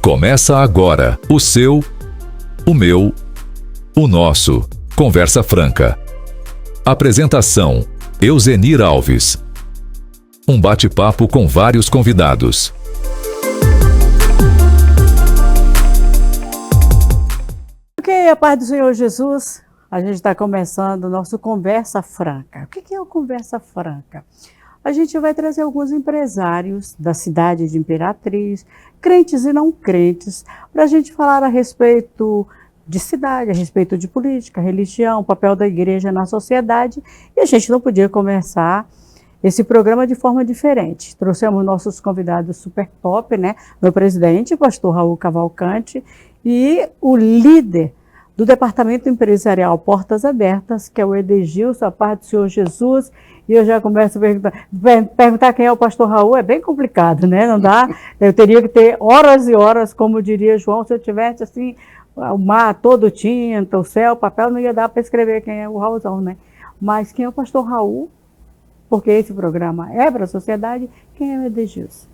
Começa agora o seu, o meu, o nosso Conversa Franca. Apresentação: Euzenir Alves. Um bate-papo com vários convidados. Ok, a paz do Senhor Jesus. A gente está começando o nosso Conversa Franca. O que é o Conversa Franca? A gente vai trazer alguns empresários da cidade de Imperatriz, crentes e não crentes, para a gente falar a respeito de cidade, a respeito de política, religião, papel da igreja na sociedade. E a gente não podia começar esse programa de forma diferente. Trouxemos nossos convidados super top, né? Meu presidente, pastor Raul Cavalcante, e o líder do Departamento Empresarial Portas Abertas, que é o Edegilson, a paz do Senhor Jesus. E eu já começo a perguntar quem é o pastor Raul, é bem complicado, né? Não dá, eu teria que ter horas e horas, como diria João, se eu tivesse assim, o mar todo tinta, o céu, o papel, não ia dar para escrever quem é o Raulzão, né? Mas quem é o pastor Raul, porque esse programa é para a sociedade, quem é o Edegilson?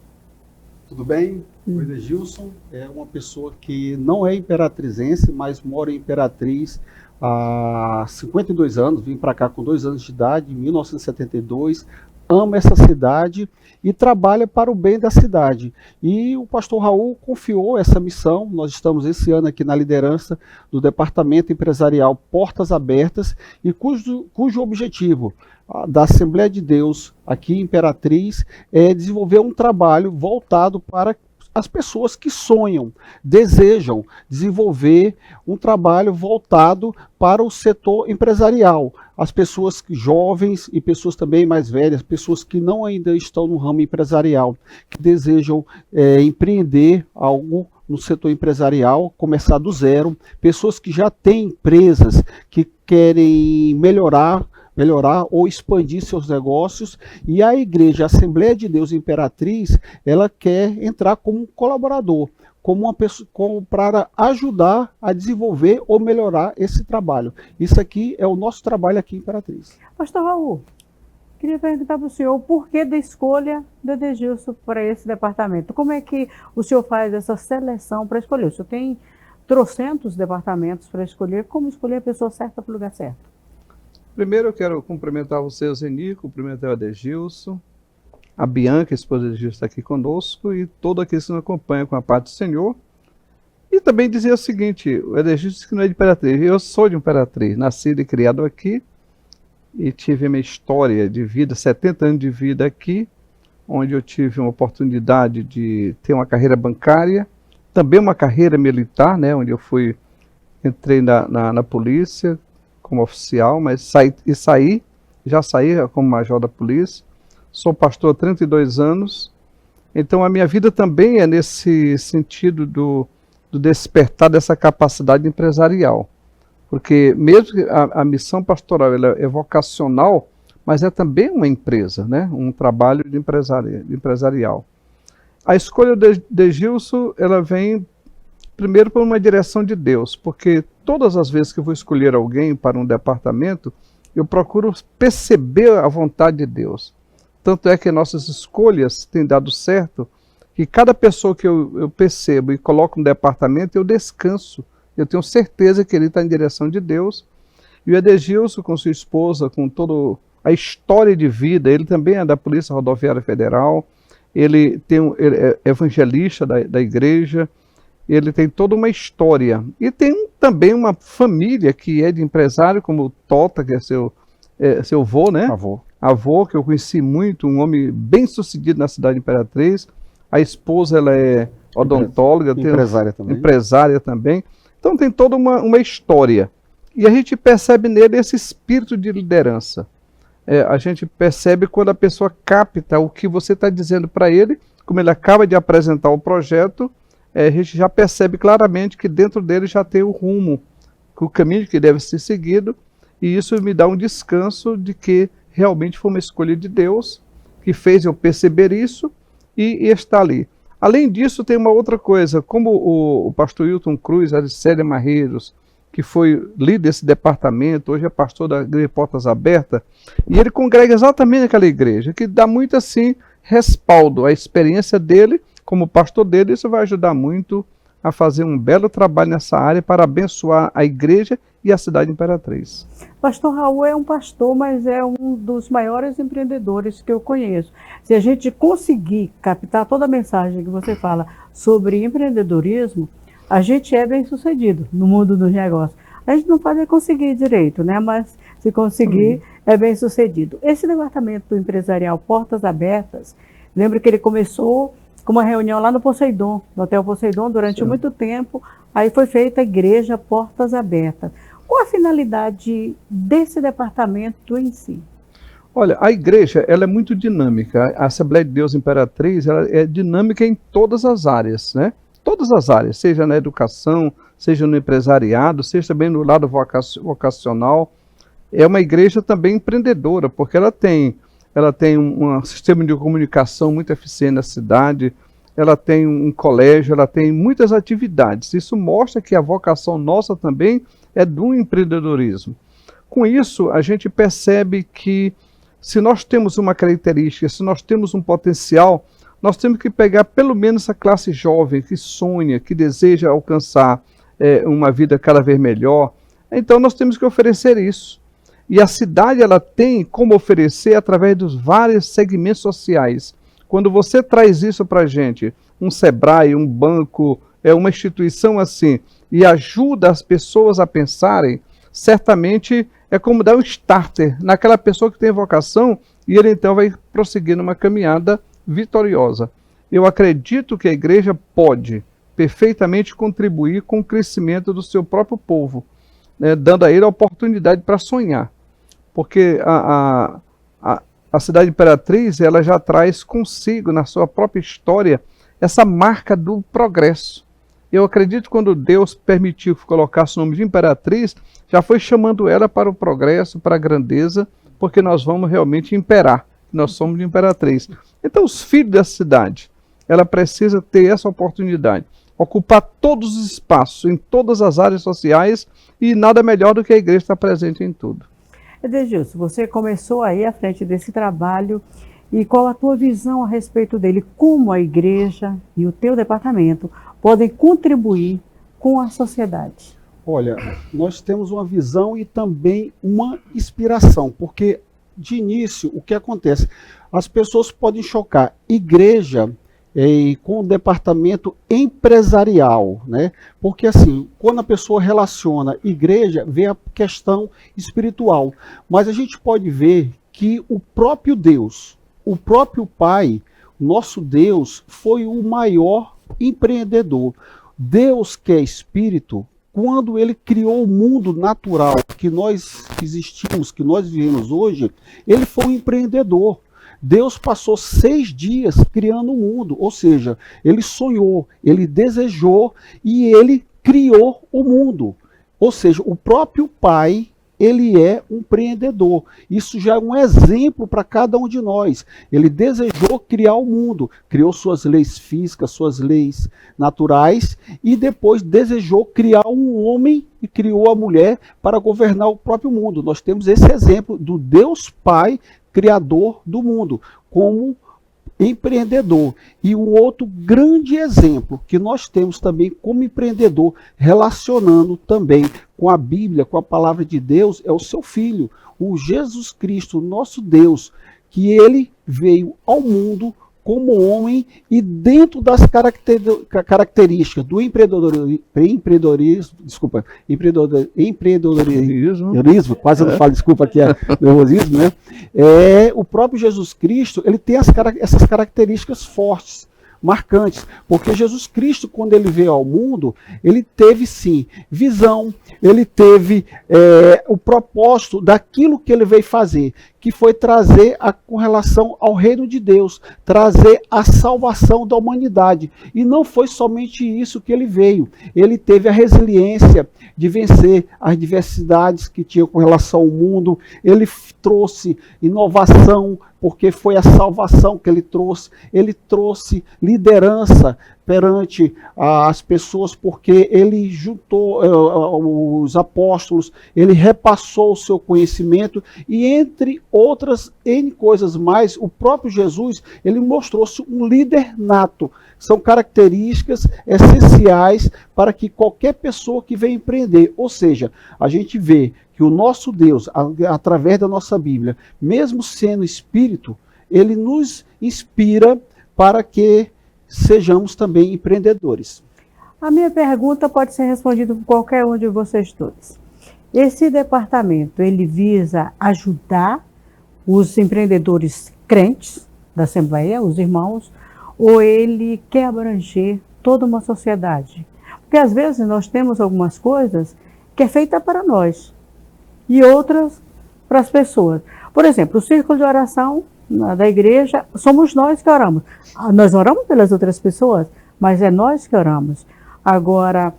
Tudo bem? O Edegilson é uma pessoa que não é imperatrizense, mas mora em Imperatriz há 52 anos, vim para cá com 2 anos de idade, em 1972, ama essa cidade e trabalha para o bem da cidade. E o pastor Raul confiou essa missão. Nós estamos esse ano aqui na liderança do Departamento Empresarial Portas Abertas, e cujo objetivo da Assembleia de Deus aqui em Imperatriz é desenvolver um trabalho voltado para as pessoas que sonham, desejam desenvolver um trabalho voltado para o setor empresarial. As pessoas jovens e pessoas também mais velhas, pessoas que não ainda estão no ramo empresarial, que desejam empreender algo no setor empresarial, começar do zero, pessoas que já têm empresas, que querem melhorar ou expandir seus negócios, e a igreja, a Assembleia de Deus Imperatriz, ela quer entrar como um colaborador, como uma pessoa, para ajudar a desenvolver ou melhorar esse trabalho. Isso aqui é o nosso trabalho aqui em Imperatriz. Pastor Raul, queria perguntar para o senhor o porquê da escolha do Edegilson para esse departamento. Como é que o senhor faz essa seleção para escolher? O senhor tem trocentos departamentos para escolher, como escolher a pessoa certa para o lugar certo? Primeiro eu quero cumprimentar você, Euzenir, cumprimentar o Edegilson, a Bianca, a esposa do Edegilson, está aqui conosco, e todos aqueles que nos acompanham com a paz do Senhor. E também dizer o seguinte: o Edegilson disse que não é de Imperatriz, eu sou de Imperatriz, nascido e criado aqui, e tive a minha história de vida, 70 anos de vida aqui, onde eu tive uma oportunidade de ter uma carreira bancária, também uma carreira militar, né, onde eu entrei na polícia, como oficial, mas já saí como major da polícia. Sou pastor há 32 anos, então a minha vida também é nesse sentido do despertar dessa capacidade empresarial, porque mesmo que a missão pastoral ela é vocacional, mas é também uma empresa, né? Um trabalho de empresarial. A escolha de Edegilson, ela vem primeiro por uma direção de Deus, porque todas as vezes que eu vou escolher alguém para um departamento, eu procuro perceber a vontade de Deus. Tanto é que nossas escolhas têm dado certo, que cada pessoa que eu percebo e coloco no departamento, eu descanso. Eu tenho certeza que ele está em direção de Deus. E o Edegilson, com sua esposa, com toda a história de vida, ele também é da Polícia Rodoviária Federal, ele é evangelista da igreja, ele tem toda uma história. E tem também uma família que é de empresário, como o Tota, que é seu avô, né? Avô, que eu conheci muito, um homem bem sucedido na cidade de Imperatriz. A esposa, ela é odontóloga. Empresária também. Então tem toda uma história. E a gente percebe nele esse espírito de liderança. A gente percebe quando a pessoa capta o que você está dizendo para ele, como ele acaba de apresentar o projeto, a gente já percebe claramente que dentro dele já tem o rumo, o caminho que deve ser seguido, e isso me dá um descanso de que realmente foi uma escolha de Deus, que fez eu perceber isso e estar ali. Além disso, tem uma outra coisa, como o pastor Hilton Cruz, a Célia Marreiros, que foi líder desse departamento, hoje é pastor da Igreja Portas Abertas, e ele congrega exatamente naquela igreja, que dá muito assim respaldo à experiência dele, como pastor dele, isso vai ajudar muito a fazer um belo trabalho nessa área para abençoar a igreja e a cidade imperatriz. Pastor Raul é um pastor, mas é um dos maiores empreendedores que eu conheço. Se a gente conseguir captar toda a mensagem que você fala sobre empreendedorismo, a gente é bem sucedido no mundo dos negócios. A gente não pode conseguir direito, né? Mas se conseguir, é bem sucedido. Esse departamento empresarial Portas Abertas, lembro que ele começou com uma reunião lá no Poseidon, no Hotel Poseidon, durante muito tempo. Aí foi feita a igreja Portas Abertas. Qual a finalidade desse departamento em si? Olha, a igreja, ela é muito dinâmica. A Assembleia de Deus Imperatriz, ela é dinâmica em todas as áreas, né? Todas as áreas, seja na educação, seja no empresariado, seja também no lado vocacional. É uma igreja também empreendedora, porque ela tem um sistema de comunicação muito eficiente na cidade, ela tem um colégio, ela tem muitas atividades. Isso mostra que a vocação nossa também é do empreendedorismo. Com isso, a gente percebe que se nós temos uma característica, se nós temos um potencial, nós temos que pegar pelo menos a classe jovem que sonha, que deseja alcançar uma vida cada vez melhor. Então nós temos que oferecer isso. E a cidade, ela tem como oferecer através dos vários segmentos sociais. Quando você traz isso para a gente, um Sebrae, um banco, uma instituição assim, e ajuda as pessoas a pensarem, certamente é como dar um starter naquela pessoa que tem vocação, e ele então vai prosseguir numa caminhada vitoriosa. Eu acredito que a igreja pode perfeitamente contribuir com o crescimento do seu próprio povo, né, dando a ele a oportunidade para sonhar. Porque a cidade imperatriz, ela já traz consigo, na sua própria história, essa marca do progresso. Eu acredito que quando Deus permitiu que colocasse o nome de imperatriz, já foi chamando ela para o progresso, para a grandeza, porque nós vamos realmente imperar. Nós somos de imperatriz. Então, os filhos dessa cidade, ela precisa ter essa oportunidade. Ocupar todos os espaços, em todas as áreas sociais, e nada melhor do que a igreja estar presente em tudo. Edegilson, você começou aí à frente desse trabalho, e qual a tua visão a respeito dele? Como a igreja e o teu departamento podem contribuir com a sociedade? Olha, nós temos uma visão e também uma inspiração, porque de início, o que acontece? As pessoas podem chocar igreja com o departamento empresarial, né? Porque assim, quando a pessoa relaciona igreja, vê a questão espiritual. Mas a gente pode ver que o próprio Deus, o próprio Pai, nosso Deus, foi o maior empreendedor. Deus, que é espírito, quando ele criou o mundo natural que nós existimos, que nós vivemos hoje, ele foi um empreendedor. Deus passou 6 dias criando o mundo, ou seja, ele sonhou, ele desejou e ele criou o mundo. Ou seja, o próprio Pai, ele é um empreendedor. Isso já é um exemplo para cada um de nós. Ele desejou criar o mundo, criou suas leis físicas, suas leis naturais, e depois desejou criar um homem e criou a mulher para governar o próprio mundo. Nós temos esse exemplo do Deus Pai, criador do mundo, como empreendedor. E um outro grande exemplo que nós temos também como empreendedor, relacionando também com a Bíblia, com a palavra de Deus, é o seu Filho, o Jesus Cristo, nosso Deus, que ele veio ao mundo como homem e dentro das características do empreendedorismo, quase eu não falo, desculpa, aqui é nervosismo, né? O próprio Jesus Cristo, ele tem essas características fortes, marcantes, porque Jesus Cristo, quando ele veio ao mundo, ele teve sim visão, ele teve o propósito daquilo que ele veio fazer, que foi trazer com relação ao reino de Deus, trazer a salvação da humanidade. E não foi somente isso que ele veio, ele teve a resiliência de vencer as diversidades que tinha com relação ao mundo, ele trouxe inovação, porque foi a salvação que ele trouxe liderança perante as pessoas, porque ele juntou os apóstolos, ele repassou o seu conhecimento e, entre outras N coisas mais, o próprio Jesus, ele mostrou-se um líder nato. São características essenciais para que qualquer pessoa que venha empreender, ou seja, a gente vê que o nosso Deus, através da nossa Bíblia, mesmo sendo espírito, ele nos inspira para que sejamos também empreendedores. A minha pergunta pode ser respondida por qualquer um de vocês todos. Esse departamento, ele visa ajudar os empreendedores crentes da Assembleia, os irmãos, ou ele quer abranger toda uma sociedade? Porque às vezes nós temos algumas coisas que é feita para nós e outras para as pessoas. Por exemplo, o círculo de oração da igreja, somos nós que oramos. Nós oramos pelas outras pessoas, mas é nós que oramos. Agora,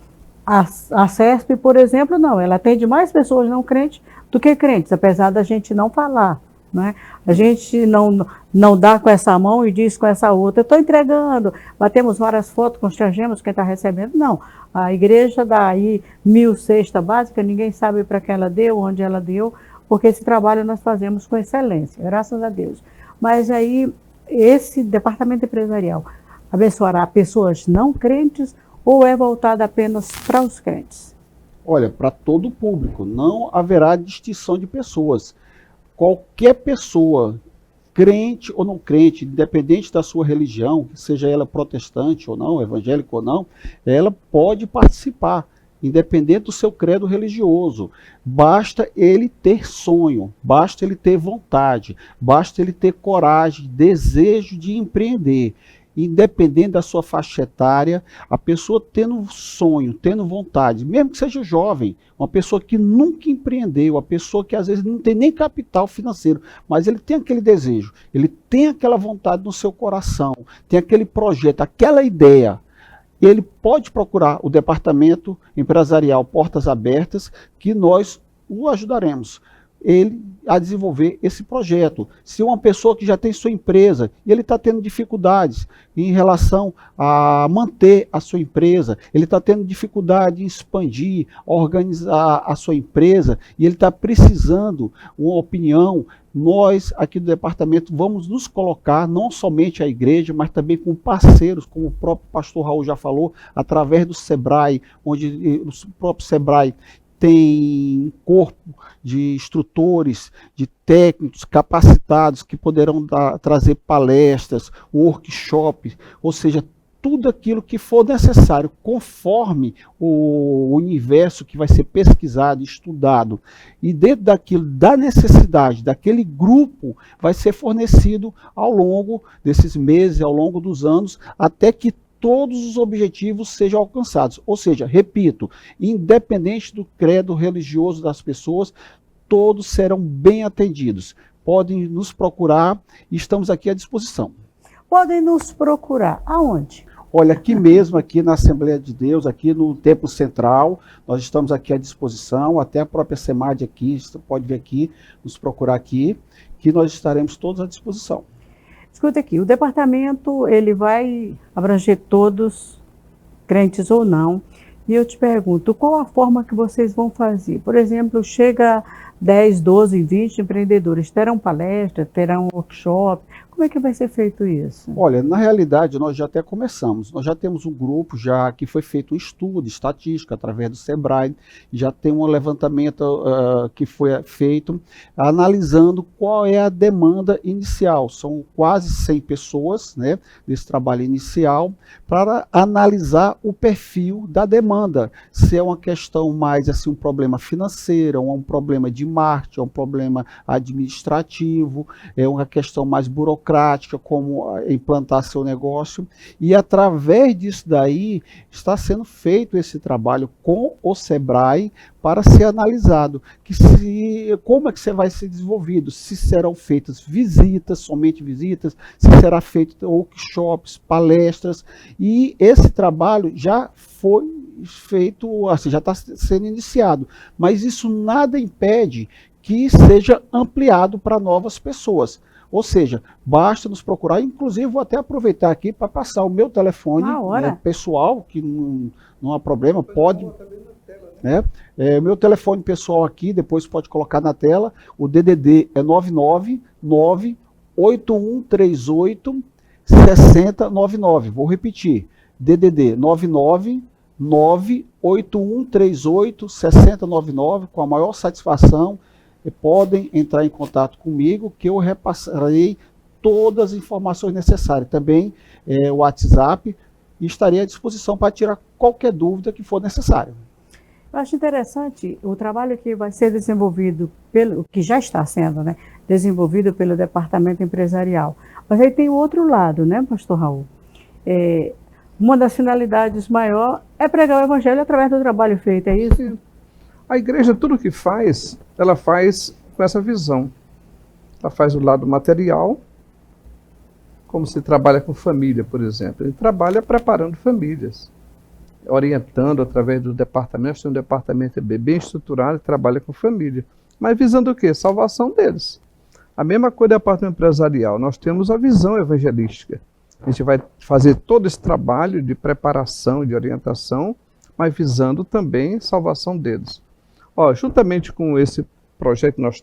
a CESP, por exemplo, não, ela atende mais pessoas não crentes do que crentes, apesar da gente não falar, né? A gente não dá com essa mão e diz com essa outra, eu estou entregando, batemos várias fotos, constrangemos quem está recebendo. Não, a igreja dá aí 1000 cestas básicas, ninguém sabe para quem ela deu, onde ela deu, porque esse trabalho nós fazemos com excelência, graças a Deus. Mas aí, esse departamento empresarial abençoará pessoas não crentes ou é voltado apenas para os crentes? Olha, para todo o público, não haverá distinção de pessoas. Qualquer pessoa, crente ou não crente, independente da sua religião, seja ela protestante ou não, evangélica ou não, ela pode participar, independente do seu credo religioso. Basta ele ter sonho, basta ele ter vontade, basta ele ter coragem, desejo de empreender. Independente da sua faixa etária, a pessoa tendo sonho, tendo vontade, mesmo que seja jovem, uma pessoa que nunca empreendeu, uma pessoa que às vezes não tem nem capital financeiro, mas ele tem aquele desejo, ele tem aquela vontade no seu coração, tem aquele projeto, aquela ideia. Ele pode procurar o departamento empresarial Portas Abertas, que nós o ajudaremos ele a desenvolver esse projeto. Se uma pessoa que já tem sua empresa e ele está tendo dificuldades em relação a manter a sua empresa, ele está tendo dificuldade em expandir, organizar a sua empresa e ele está precisando uma opinião, nós aqui do departamento vamos nos colocar, não somente a igreja, mas também com parceiros, como o próprio pastor Raul já falou, através do Sebrae, onde o próprio Sebrae tem corpo de instrutores, de técnicos capacitados que poderão trazer palestras, workshops, ou seja, tudo aquilo que for necessário, conforme o universo que vai ser pesquisado, estudado. E dentro daquilo, da necessidade daquele grupo, vai ser fornecido ao longo desses meses, ao longo dos anos, até que todos os objetivos sejam alcançados. Ou seja, repito, independente do credo religioso das pessoas, todos serão bem atendidos. Podem nos procurar e estamos aqui à disposição. Podem nos procurar aonde? Olha, aqui mesmo, aqui na Assembleia de Deus, aqui no Templo Central, nós estamos aqui à disposição, até a própria SEMAD aqui, você pode vir aqui, nos procurar aqui, que nós estaremos todos à disposição. Escuta aqui, o departamento ele vai abranger todos, crentes ou não, e eu te pergunto, qual a forma que vocês vão fazer? Por exemplo, chega 10, 12, 20 empreendedores, terão palestra, terão workshop, como é que vai ser feito isso? Olha, na realidade nós já até começamos, nós já temos um grupo já que foi feito um estudo estatístico através do Sebrae, já tem um levantamento que foi feito analisando qual é a demanda inicial, são quase 100 pessoas, né, desse trabalho inicial, para analisar o perfil da demanda, se é uma questão mais assim, um problema financeiro, um problema de marketing, um problema administrativo, é uma questão mais burocrática, como implantar seu negócio, e através disso daí está sendo feito esse trabalho com o Sebrae para ser analisado, como é que você vai ser desenvolvido, se serão feitas visitas, somente visitas, se será feito workshops, palestras, e esse trabalho já foi feito, assim, já está sendo iniciado, mas isso nada impede que seja ampliado para novas pessoas. Ou seja, basta nos procurar. Inclusive, vou até aproveitar aqui para passar o meu telefone pessoal, que não há problema, pode. O meu telefone pessoal aqui, depois pode colocar na tela. O DDD é 999-8138-6099. Vou repetir. DDD 999-8138-6099. Com a maior satisfação, podem entrar em contato comigo, que eu repassarei todas as informações necessárias. Também o WhatsApp, e estarei à disposição para tirar qualquer dúvida que for necessário. Eu acho interessante o trabalho que vai ser desenvolvido, que já está sendo, né, desenvolvido pelo Departamento Empresarial. Mas aí tem o outro lado, né, pastor Raul? Uma das finalidades maior é pregar o evangelho através do trabalho feito, é isso? Sim. A igreja, tudo que faz, ela faz com essa visão. Ela faz o lado material, como se trabalha com família, por exemplo. Ele trabalha preparando famílias, orientando através do departamento. Tem um departamento bem estruturado, trabalha com família. Mas visando o quê? Salvação deles. A mesma coisa do departamento empresarial. Nós temos a visão evangelística. A gente vai fazer todo esse trabalho de preparação, de orientação, mas visando também salvação deles. Juntamente com esse projeto que nós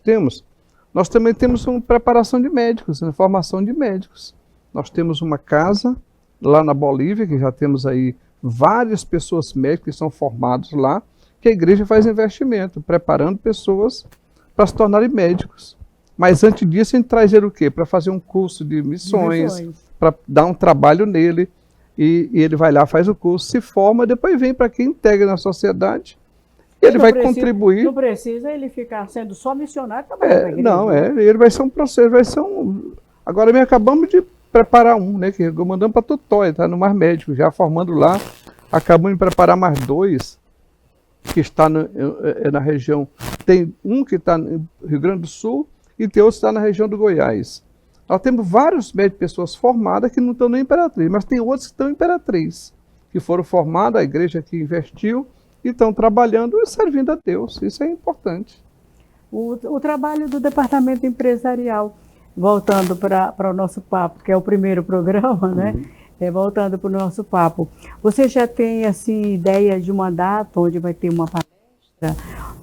também temos uma preparação de médicos, uma formação de médicos. Nós temos uma casa lá na Bolívia, que já temos aí várias pessoas médicas que são formadas lá, que a igreja faz investimento, preparando pessoas para se tornarem médicos. Mas antes disso, a gente traz ele o quê? Para fazer um curso de missões, para dar um trabalho nele, e ele vai lá, faz o curso, se forma, depois vem para quem integra na sociedade. Ele vai contribuir. Não precisa ele ficar sendo só missionário trabalhando na igreja. Não, ele vai ser um processo, Agora mesmo acabamos de preparar né, que mandamos para Tutóia, está no Mar Médico, já formando lá. Acabamos de preparar mais 2, que está na região. Tem um que está no Rio Grande do Sul e tem outro que está na região do Goiás. Nós temos vários médicos, pessoas formadas que não estão na Imperatriz, mas tem outros que estão em Imperatriz, que foram formados, a igreja que investiu, e estão trabalhando e servindo a Deus. Isso é importante. O trabalho do Departamento Empresarial, voltando para o nosso papo, que é o primeiro programa, né? Voltando para o nosso papo. Você já tem, assim, ideia de uma data onde vai ter uma palestra,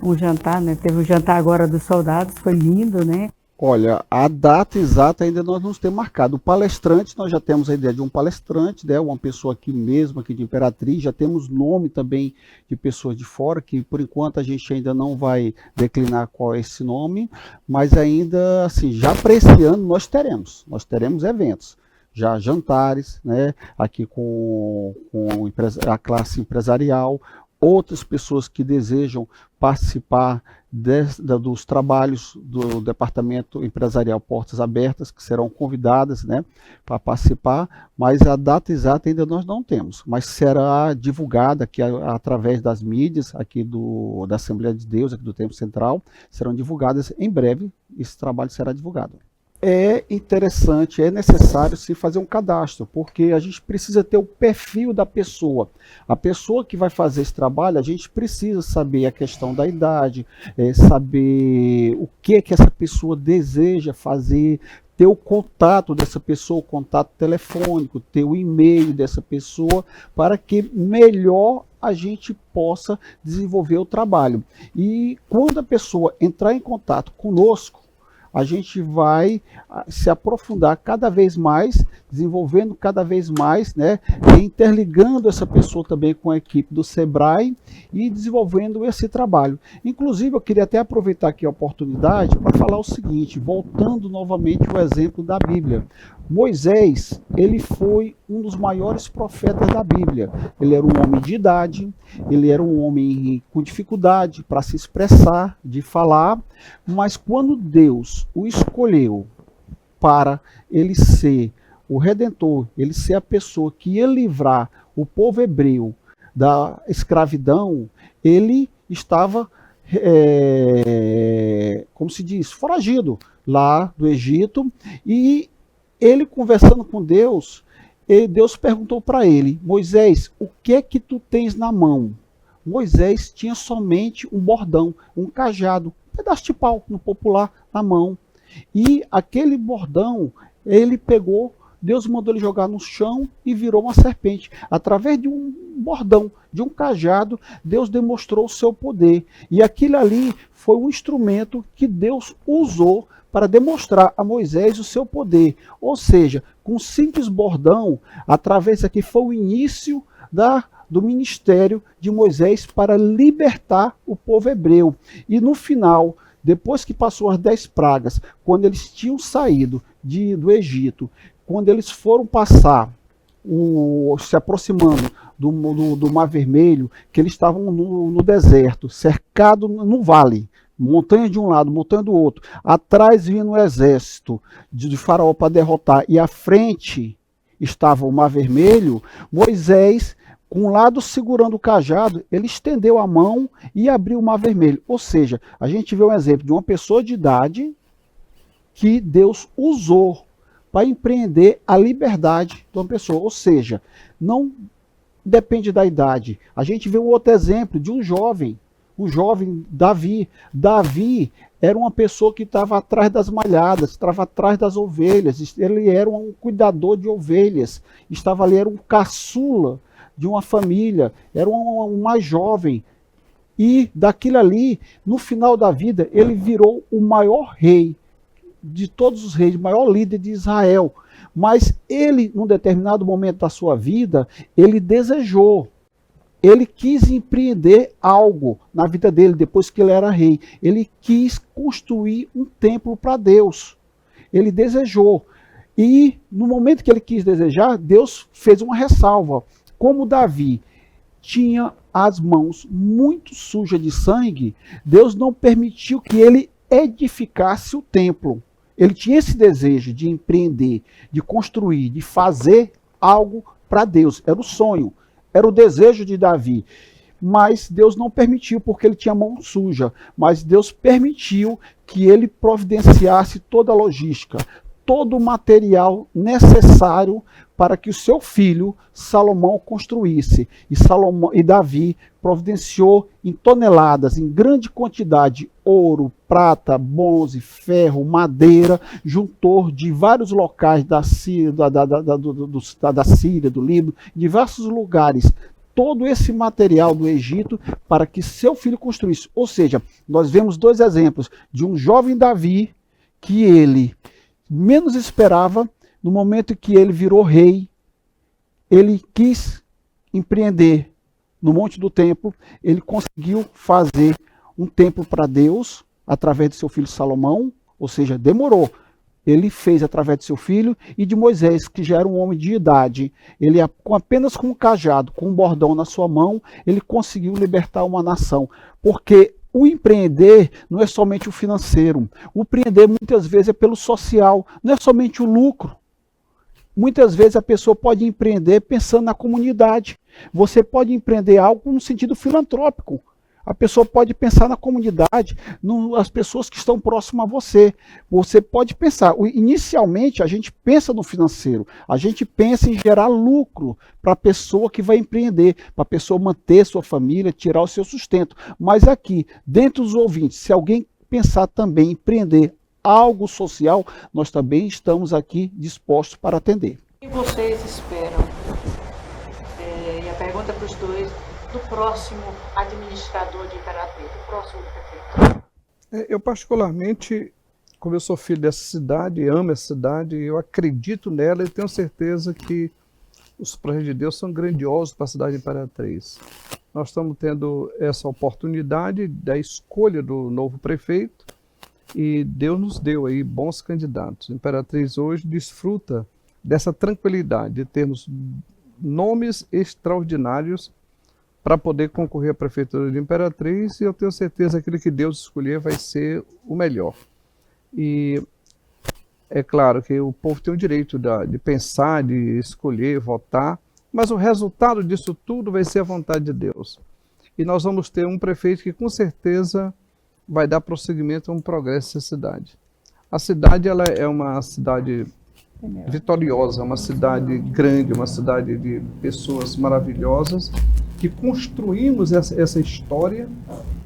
um jantar, né? Teve um jantar agora dos soldados, foi lindo, né? Olha, a data exata ainda nós não temos marcado. O palestrante, nós já temos a ideia de um palestrante, né? Uma pessoa aqui mesmo, aqui de Imperatriz, já temos nome também de pessoas de fora, que por enquanto a gente ainda não vai declinar qual é esse nome, mas ainda, assim, já para esse ano nós teremos eventos. Já jantares, né? Aqui com a classe empresarial, outras pessoas que desejam participar dos trabalhos do Departamento Empresarial Portas Abertas, que serão convidadas, né, para participar, mas a data exata ainda nós não temos, mas será divulgada aqui através das mídias aqui da Assembleia de Deus, aqui do Templo Central, serão divulgadas em breve, esse trabalho será divulgado. É interessante, é necessário se fazer um cadastro, porque a gente precisa ter o perfil da pessoa. A pessoa que vai fazer esse trabalho, a gente precisa saber a questão da idade, saber o que essa pessoa deseja fazer, ter o contato dessa pessoa, o contato telefônico, ter o e-mail dessa pessoa, para que melhor a gente possa desenvolver o trabalho. E quando a pessoa entrar em contato conosco, a gente vai se aprofundar cada vez mais, desenvolvendo cada vez mais, né, e interligando essa pessoa também com a equipe do Sebrae e desenvolvendo esse trabalho. Inclusive, eu queria até aproveitar aqui a oportunidade para falar o seguinte, voltando novamente ao exemplo da Bíblia. Moisés, ele foi um dos maiores profetas da Bíblia. Ele era um homem de idade, ele era um homem com dificuldade para se expressar, de falar, mas quando Deus o escolheu para ele ser o Redentor, ele ser a pessoa que ia livrar o povo hebreu da escravidão, ele estava, como se diz, foragido lá do Egito, e ele conversando com Deus, Deus perguntou para ele, Moisés, o que é que tu tens na mão? Moisés tinha somente um bordão, um cajado, um pedaço de pau no popular na mão. E aquele bordão, ele pegou, Deus mandou ele jogar no chão e virou uma serpente. Através de um bordão, de um cajado, Deus demonstrou o seu poder. E aquilo ali foi um instrumento que Deus usou para demonstrar a Moisés o seu poder. Ou seja, com um simples bordão, através daqui foi o início do ministério de Moisés para libertar o povo hebreu. E no final, depois que passou as 10 pragas, quando eles tinham saído do Egito, quando eles foram passar, se aproximando do Mar Vermelho, que eles estavam no deserto, cercado no vale, montanha de um lado, montanha do outro, atrás vindo o exército de Faraó para derrotar, e à frente estava o Mar Vermelho, Moisés, com um lado segurando o cajado, ele estendeu a mão e abriu o Mar Vermelho. Ou seja, a gente vê um exemplo de uma pessoa de idade que Deus usou para empreender a liberdade de uma pessoa. Ou seja, não depende da idade. A gente vê um outro exemplo de um jovem, o jovem Davi. Davi era uma pessoa que estava atrás das malhadas, estava atrás das ovelhas, ele era um cuidador de ovelhas, estava ali, era um caçula de uma família, era um mais jovem. E daquilo ali, no final da vida, ele virou o maior rei de todos os reis, o maior líder de Israel. Mas ele, num determinado momento da sua vida, ele desejou, ele quis empreender algo na vida dele, depois que ele era rei. Ele quis construir um templo para Deus. Ele desejou. E no momento que ele quis desejar, Deus fez uma ressalva. Como Davi tinha as mãos muito sujas de sangue, Deus não permitiu que ele edificasse o templo. Ele tinha esse desejo de empreender, de construir, de fazer algo para Deus. Era o sonho, era o desejo de Davi. Mas Deus não permitiu, porque ele tinha mão suja. Mas Deus permitiu que ele providenciasse toda a logística, todo o material necessário para que o seu filho Salomão construísse. E Davi providenciou em toneladas, em grande quantidade, ouro, prata, bronze, ferro, madeira, juntou de vários locais da Síria, do Líbano, diversos lugares, todo esse material do Egito para que seu filho construísse. Ou seja, nós vemos 2 exemplos de um jovem Davi que ele menos esperava. No momento que ele virou rei, ele quis empreender no Monte do Templo, ele conseguiu fazer um templo para Deus através de seu filho Salomão, ou seja, demorou. Ele fez através de seu filho e de Moisés, que já era um homem de idade. Ele, apenas com um cajado, com um bordão na sua mão, ele conseguiu libertar uma nação. Porque o empreender não é somente o financeiro. O empreender muitas vezes é pelo social, não é somente o lucro. Muitas vezes a pessoa pode empreender pensando na comunidade. Você pode empreender algo no sentido filantrópico. A pessoa pode pensar na comunidade, nas pessoas que estão próximas a você. Você pode pensar, inicialmente a gente pensa no financeiro, a gente pensa em gerar lucro para a pessoa que vai empreender, para a pessoa manter sua família, tirar o seu sustento. Mas aqui, dentro dos ouvintes, se alguém pensar também em empreender algo social, nós também estamos aqui dispostos para atender. O que vocês esperam? E a pergunta para os dois, do próximo administrador de Imperatriz, do próximo prefeito. Eu particularmente, como eu sou filho dessa cidade, amo essa cidade, eu acredito nela e tenho certeza que os projetos de Deus são grandiosos para a cidade de Imperatriz. Nós estamos tendo essa oportunidade da escolha do novo prefeito, e Deus nos deu aí bons candidatos. A Imperatriz hoje desfruta dessa tranquilidade de termos nomes extraordinários para poder concorrer à prefeitura de Imperatriz, e eu tenho certeza que aquele que Deus escolher vai ser o melhor. E é claro que o povo tem o direito de pensar, de escolher, votar, mas o resultado disso tudo vai ser a vontade de Deus. E nós vamos ter um prefeito que com certeza vai dar prosseguimento a um progresso dessa cidade. A cidade ela é uma cidade vitoriosa, uma cidade grande, uma cidade de pessoas maravilhosas, que construímos essa história,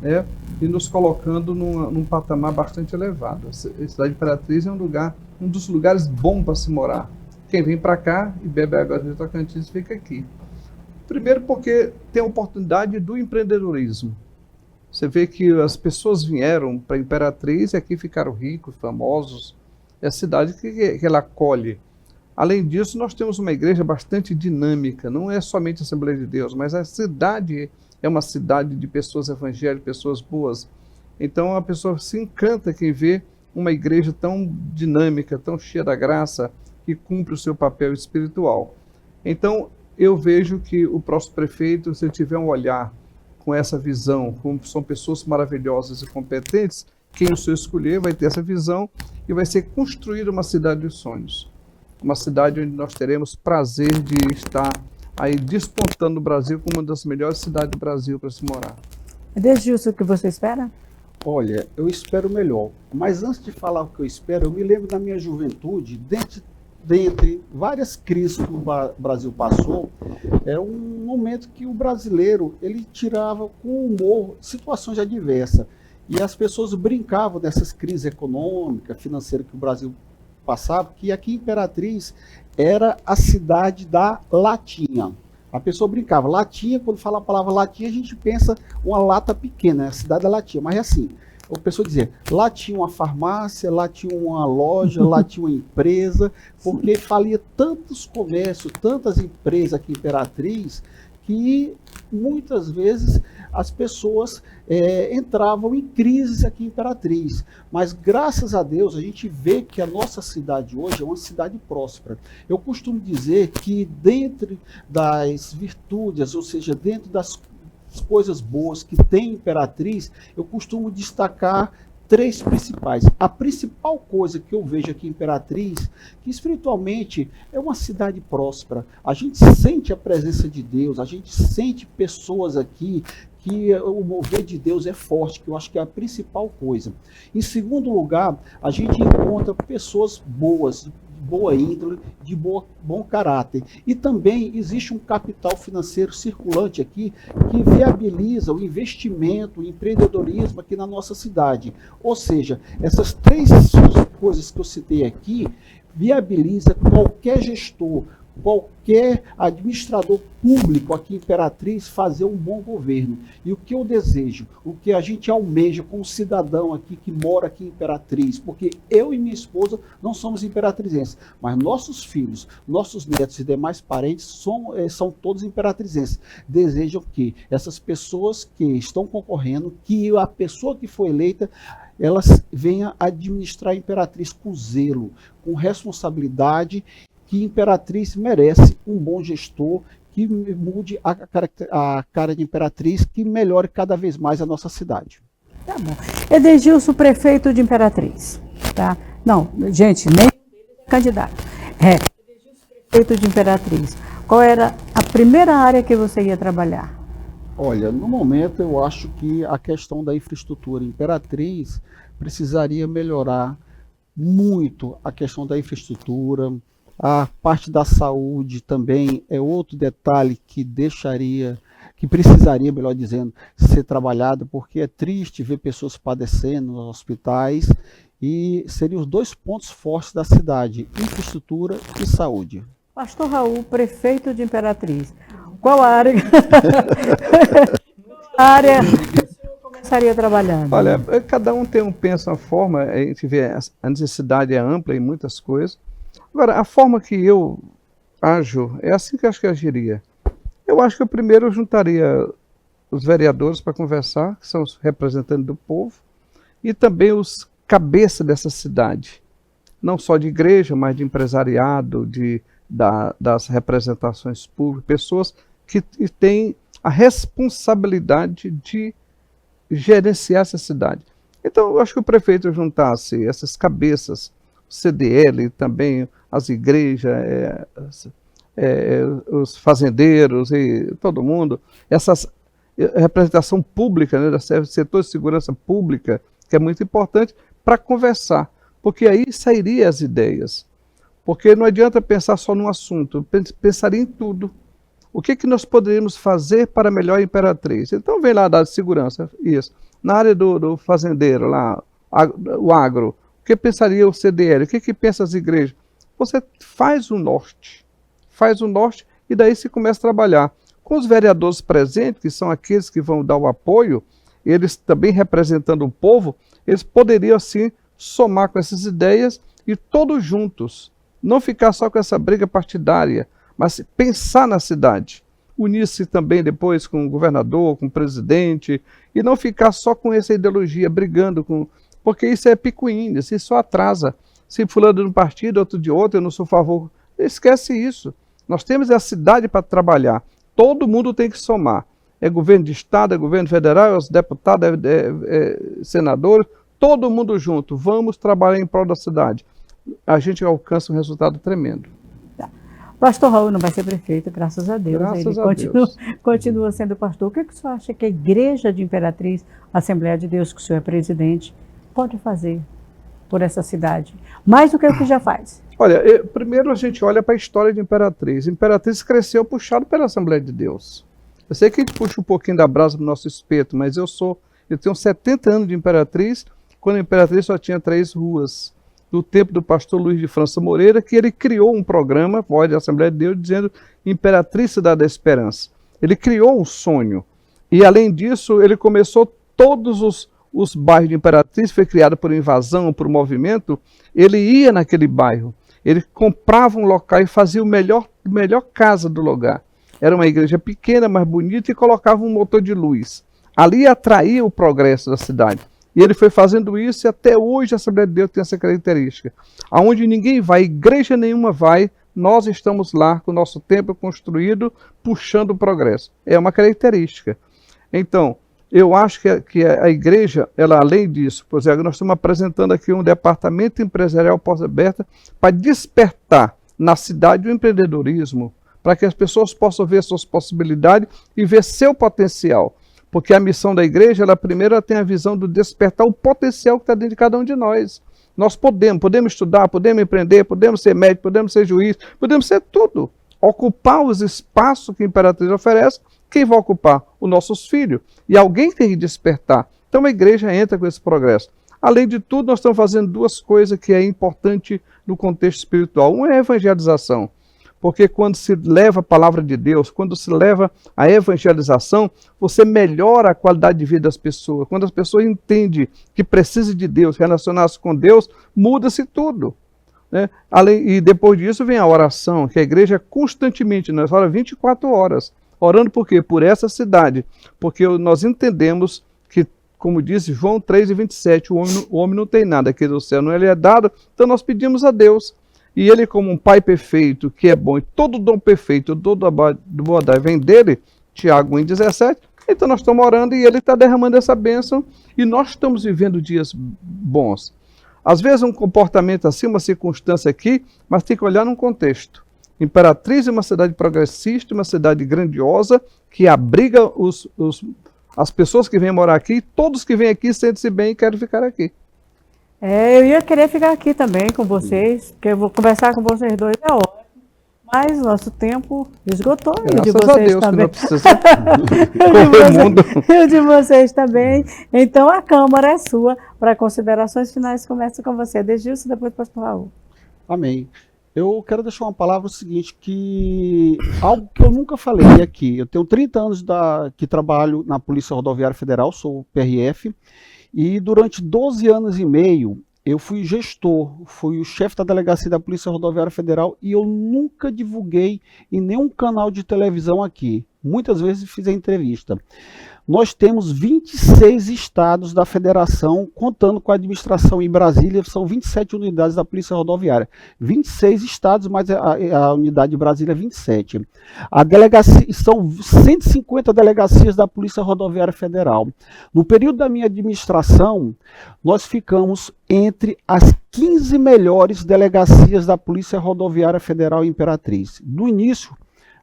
né, e nos colocando num patamar bastante elevado. A cidade de Imperatriz é um dos lugares bons para se morar. Quem vem para cá e bebe água do Tocantins fica aqui. Primeiro porque tem a oportunidade do empreendedorismo. Você vê que as pessoas vieram para Imperatriz e aqui ficaram ricos, famosos. É a cidade que ela acolhe. Além disso, nós temos uma igreja bastante dinâmica. Não é somente a Assembleia de Deus, mas a cidade é uma cidade de pessoas evangélicas, pessoas boas. Então a pessoa se encanta quem vê uma igreja tão dinâmica, tão cheia da graça, que cumpre o seu papel espiritual. Então eu vejo que o próximo prefeito, se ele tiver um olhar com essa visão, como são pessoas maravilhosas e competentes, quem o senhor escolher vai ter essa visão e vai ser construída uma cidade dos sonhos. Uma cidade onde nós teremos prazer de estar aí despontando o Brasil como uma das melhores cidades do Brasil para se morar. Desde isso que você espera? Olha, eu espero melhor. Mas antes de falar o que eu espero, eu me lembro da minha juventude, dentre várias crises que o Brasil passou, é um momento que o brasileiro ele tirava com humor situações adversas. E as pessoas brincavam dessas crises econômicas, financeiras que o Brasil passava, que aqui em Imperatriz era a cidade da latinha. A pessoa brincava, latinha, quando fala a palavra latinha, a gente pensa uma lata pequena, a cidade da latinha, mas é assim, a pessoa dizia, lá tinha uma farmácia, lá tinha uma loja, lá tinha uma empresa, porque falia tantos comércios, tantas empresas aqui em Imperatriz, que muitas vezes as pessoas entravam em crises aqui em Imperatriz. Mas graças a Deus a gente vê que a nossa cidade hoje é uma cidade próspera. Eu costumo dizer que dentro das virtudes, ou seja, dentro das coisas boas que tem Imperatriz, eu costumo destacar três principais. A principal coisa que eu vejo aqui em Imperatriz, que espiritualmente é uma cidade próspera. A gente sente a presença de Deus, a gente sente pessoas aqui que o mover de Deus é forte, que eu acho que é a principal coisa. Em segundo lugar, a gente encontra pessoas boas, de boa índole, de bom caráter. E também existe um capital financeiro circulante aqui que viabiliza o investimento, o empreendedorismo aqui na nossa cidade. Ou seja, essas três coisas que eu citei aqui viabiliza qualquer gestor, qualquer administrador público aqui em Imperatriz fazer um bom governo. E o que eu desejo, o que a gente almeja como cidadão aqui que mora aqui em Imperatriz, porque eu e minha esposa não somos imperatrizenses, mas nossos filhos, nossos netos e demais parentes são todos imperatrizenses. Desejam que essas pessoas que estão concorrendo, que a pessoa que foi eleita, elas venham administrar a Imperatriz com zelo, com responsabilidade, que Imperatriz merece um bom gestor que mude a cara de Imperatriz, que melhore cada vez mais a nossa cidade. Tá bom. Edegilson, prefeito de Imperatriz. Tá? Não, gente, nem candidato. Edegilson, prefeito de Imperatriz. Qual era a primeira área que você ia trabalhar? Olha, no momento eu acho que a questão da infraestrutura em Imperatriz precisaria melhorar muito a questão da infraestrutura. A parte da saúde também é outro detalhe que precisaria, melhor dizendo, ser trabalhado, porque é triste ver pessoas padecendo nos hospitais e seriam os dois pontos fortes da cidade, infraestrutura e saúde. Pastor Raul, prefeito de Imperatriz. Qual área começaria trabalhando? Olha, cada um pensa uma forma, a gente vê a necessidade é ampla em muitas coisas. Agora, a forma que eu ajo, é assim que eu acho que eu agiria. Eu acho que eu primeiro juntaria os vereadores para conversar, que são os representantes do povo, e também os cabeças dessa cidade. Não só de igreja, mas de empresariado, das representações públicas, pessoas que têm a responsabilidade de gerenciar essa cidade. Então, eu acho que o prefeito juntasse essas cabeças, o CDL, também as igrejas, os fazendeiros e todo mundo, essa representação pública, né, do setor de segurança pública, que é muito importante, para conversar, porque aí sairiam as ideias. Porque não adianta pensar só num assunto, pensaria em tudo. O que nós poderíamos fazer para melhor a Imperatriz? Então vem lá da segurança, isso. na área do fazendeiro, lá, o agro, o que pensaria o CDL, o que pensa as igrejas? Você faz o norte e daí se começa a trabalhar. Com os vereadores presentes, que são aqueles que vão dar o apoio, eles também representando o povo, eles poderiam assim somar com essas ideias e todos juntos, não ficar só com essa briga partidária, mas pensar na cidade, unir-se também depois com o governador, com o presidente, e não ficar só com essa ideologia, brigando com... Porque isso é picuinha, isso só atrasa. Se fulano de um partido, outro de outro, eu não sou a favor. Esquece isso. Nós temos a cidade para trabalhar. Todo mundo tem que somar. É governo de estado, é governo federal, é os deputados, senadores, todo mundo junto. Vamos trabalhar em prol da cidade. A gente alcança um resultado tremendo. Pastor Raul não vai ser prefeito, graças a Deus. Graças Ele a Deus. continua sendo pastor. O que o senhor acha que a Igreja de Imperatriz, Assembleia de Deus, que o senhor é presidente, pode fazer por essa cidade? Mais do que o que já faz. Olha, primeiro a gente olha para a história de Imperatriz. Imperatriz cresceu puxado pela Assembleia de Deus. Eu sei que a gente puxa um pouquinho da brasa pro nosso espeto, mas eu tenho 70 anos de Imperatriz, quando a Imperatriz só tinha 3 ruas. Do tempo do pastor Luiz de França Moreira, que ele criou um programa, voz da Assembleia de Deus, dizendo Imperatriz Cidade da Esperança. Ele criou um sonho. E além disso, ele começou todos os bairros de Imperatriz, foi criado por invasão, por movimento, ele ia naquele bairro. Ele comprava um local e fazia o melhor casa do lugar. Era uma igreja pequena, mas bonita, e colocava um motor de luz. Ali atraía o progresso da cidade. E ele foi fazendo isso, e até hoje a Assembleia de Deus tem essa característica. Aonde ninguém vai, igreja nenhuma vai, nós estamos lá com o nosso templo construído, puxando o progresso. É uma característica. Então, eu acho que a igreja, ela além disso, por exemplo, nós estamos apresentando aqui um departamento empresarial pós-aberta para despertar na cidade o empreendedorismo, para que as pessoas possam ver suas possibilidades e ver seu potencial. Porque a missão da igreja, ela primeiro tem a visão do despertar o potencial que está dentro de cada um de nós. Nós podemos estudar, podemos empreender, podemos ser médico, podemos ser juiz, podemos ser tudo. Ocupar os espaços que a Imperatriz oferece, quem vai ocupar? Os nossos filhos. E alguém tem que despertar. Então a igreja entra com esse progresso. Além de tudo, nós estamos fazendo 2 coisas que é importante no contexto espiritual. Uma é a evangelização. Porque quando se leva a palavra de Deus, quando se leva a evangelização, você melhora a qualidade de vida das pessoas. Quando as pessoas entendem que precisam de Deus, relacionar-se com Deus, muda-se tudo. Né? E depois disso vem a oração, que a igreja constantemente, nós ora 24 horas. Orando por quê? Por essa cidade. Porque nós entendemos que, como disse João 3,27, o homem não tem nada aqui do céu, não ele é dado, então nós pedimos a Deus. E ele, como um pai perfeito, que é bom, e todo dom perfeito, todo do bondade vem dele, Tiago 1,17, então nós estamos orando e ele está derramando essa bênção e nós estamos vivendo dias bons. Às vezes um comportamento assim, uma circunstância aqui, mas tem que olhar num contexto. Imperatriz é uma cidade progressista, uma cidade grandiosa, que abriga as pessoas que vêm morar aqui, todos que vêm aqui sentem-se bem e querem ficar aqui. Eu ia querer ficar aqui também com vocês, porque eu vou conversar com vocês dois, é ótimo. Mas nosso tempo esgotou. E o de vocês a Deus, também. Que não precisa correr o mundo. E o de vocês também. Então a Câmara é sua. Para considerações finais, começa com você. Desgilson, depois o pastor Raul. Amém. Eu quero deixar uma palavra o seguinte, que algo que eu nunca falei aqui. Eu tenho 30 anos que trabalho na Polícia Rodoviária Federal, sou PRF, e durante 12 anos e meio eu fui gestor, fui o chefe da delegacia da Polícia Rodoviária Federal e eu nunca divulguei em nenhum canal de televisão aqui. Muitas vezes fiz a entrevista. Nós temos 26 estados da federação, contando com a administração em Brasília, são 27 unidades da Polícia Rodoviária. 26 estados, mas a unidade de Brasília é 27. A delegacia, são 150 delegacias da Polícia Rodoviária Federal. No período da minha administração, nós ficamos entre as 15 melhores delegacias da Polícia Rodoviária Federal em Imperatriz. No início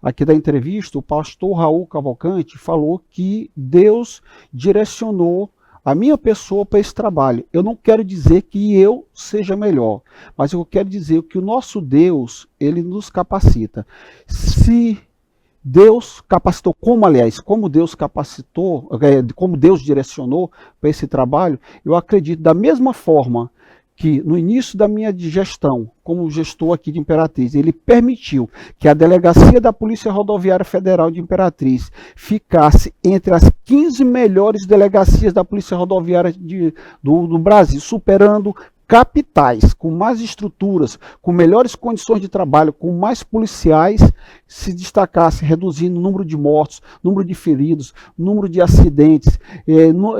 aqui da entrevista, o pastor Raul Cavalcante falou que Deus direcionou a minha pessoa para esse trabalho. Eu não quero dizer que eu seja melhor, mas eu quero dizer que o nosso Deus, ele nos capacita. Se Deus capacitou, como Deus capacitou, como Deus direcionou para esse trabalho, eu acredito da mesma forma que no início da minha gestão, como gestor aqui de Imperatriz, ele permitiu que a delegacia da Polícia Rodoviária Federal de Imperatriz ficasse entre as 15 melhores delegacias da Polícia Rodoviária do Brasil, superando capitais, com mais estruturas, com melhores condições de trabalho, com mais policiais, se destacasse, reduzindo o número de mortos, número de feridos, número de acidentes,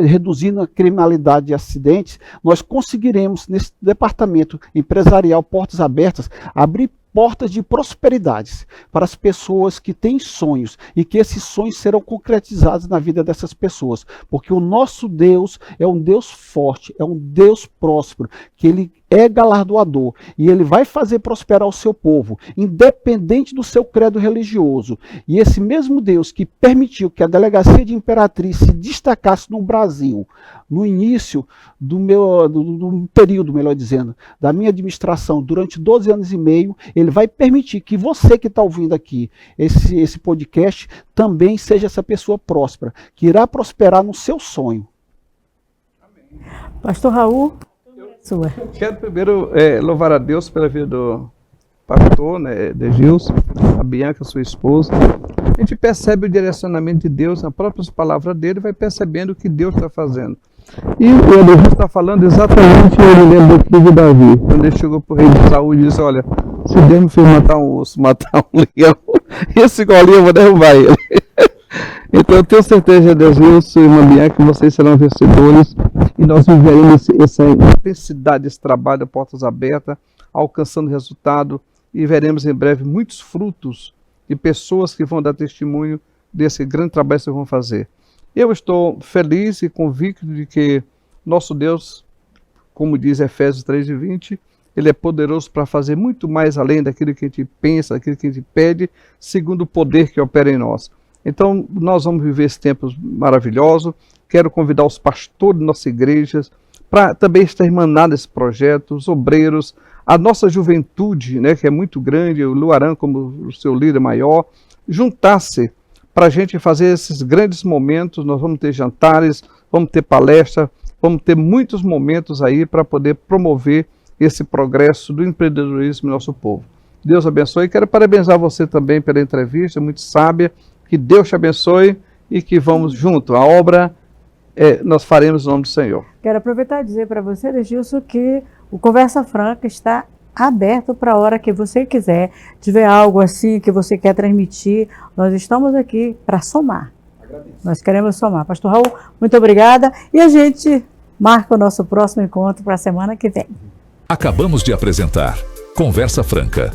reduzindo a criminalidade de acidentes, nós conseguiremos, nesse departamento empresarial Portas Abertas, abrir portas de prosperidades para as pessoas que têm sonhos e que esses sonhos serão concretizados na vida dessas pessoas, porque o nosso Deus é um Deus forte, é um Deus próspero, que ele é galardoador e ele vai fazer prosperar o seu povo, independente do seu credo religioso. E esse mesmo Deus que permitiu que a delegacia de Imperatriz se destacasse no Brasil, no início do período, melhor dizendo, da minha administração, durante 12 anos e meio, ele vai permitir que você que está ouvindo aqui esse podcast também seja essa pessoa próspera, que irá prosperar no seu sonho. Pastor Raul, sua. Quero primeiro louvar a Deus pela vida do pastor, né, de Gilson, a Bianca, sua esposa. A gente percebe o direcionamento de Deus, nas próprias palavras dele, vai percebendo o que Deus está fazendo. E o Elohim está falando exatamente, eu me lembro do de Davi, quando ele chegou para o rei de Saúl e disse, olha, se Deus me fez matar um urso, matar um leão, esse golinho eu vou derrubar ele. Então eu tenho certeza, Deus, Gilson e irmã Bianca, que vocês serão vencedores e nós viveremos essa intensidade desse trabalho, portas abertas, alcançando resultado e veremos em breve muitos frutos de pessoas que vão dar testemunho desse grande trabalho que vocês vão fazer. Eu estou feliz e convicto de que nosso Deus, como diz Efésios 3:20, ele é poderoso para fazer muito mais além daquilo que a gente pensa, daquilo que a gente pede, segundo o poder que opera em nós. Então, nós vamos viver esse tempo maravilhoso. Quero convidar os pastores de nossa igreja para também estar irmanados nesse projeto, os obreiros, a nossa juventude, né, que é muito grande, o Luaran como o seu líder maior, juntar-se para a gente fazer esses grandes momentos. Nós vamos ter jantares, vamos ter palestra, vamos ter muitos momentos aí para poder promover esse progresso do empreendedorismo no nosso povo. Deus abençoe. Quero parabenizar você também pela entrevista, muito sábia. Que Deus te abençoe e que vamos junto. A obra nós faremos no nome do Senhor. Quero aproveitar e dizer para você, Gilson, que o Conversa Franca está aberto para a hora que você quiser. Tiver algo assim que você quer transmitir, nós estamos aqui para somar. Agradeço. Nós queremos somar. Pastor Raul, muito obrigada. E a gente marca o nosso próximo encontro para a semana que vem. Acabamos de apresentar Conversa Franca.